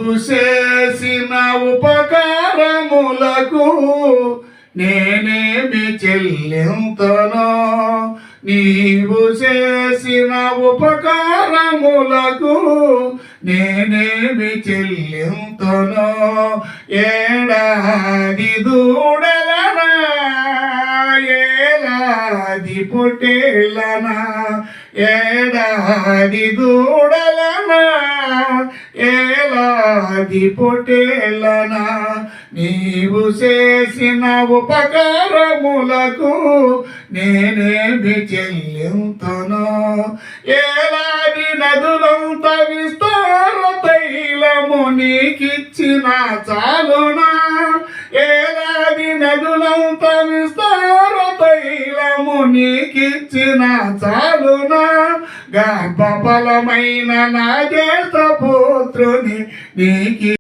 చేసిన ఉపకారములకు నేనేమి చెల్లింతనో, నీవు చేసిన ఉపకారములకు నేనేమి చెల్లింతనో. ఏడాది దూడలనా, ఏలాది పొట్టేళ్ళనా, ఏడాది దూడలనా, ఏలాది పొట్టేళ్ళనా, నీవు చేసిన ఉపకారములకు నేనేమి చెల్లింతనో. ఏలాది నదులంత విస్తార తైలము నీకిచ్చిన చాలునా, ఏలాది నదులంత విస్తార తైలము నీకిచ్చిన చాలునా. గర్భఫలమైన నా జ్యేష్ఠ పుత్రుని నీకి